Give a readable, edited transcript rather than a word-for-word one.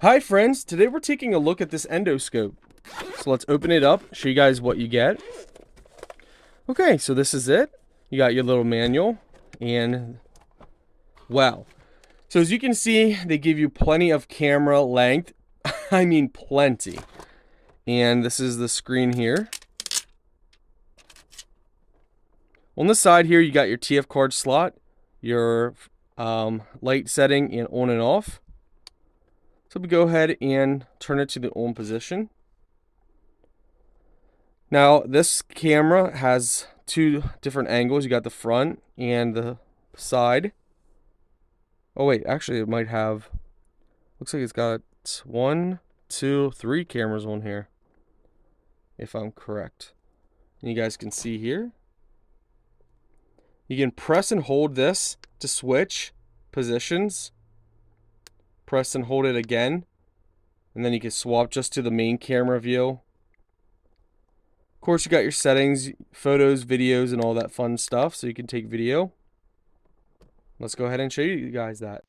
Hi friends, today we're taking a look at this endoscope. So let's open it up, show you guys what you get. Okay, so this is it. You got your little manual, and wow. So as you can see, they give you plenty of camera length. I mean plenty. And this is the screen here. On the side here, you got your TF card slot, your light setting and on and off. So we go ahead and turn it to the on position. Now, this camera has two different angles. You got the front and the side. Oh, wait, actually, it might have. Looks like it's got one, two, three cameras on here, if I'm correct. And you guys can see here. You can press and hold this to switch positions. Press and hold it again. And then you can swap just to the main camera view. Of course, you got your settings, photos, videos, and all that fun stuff, so you can take video. Let's go ahead and show you guys that.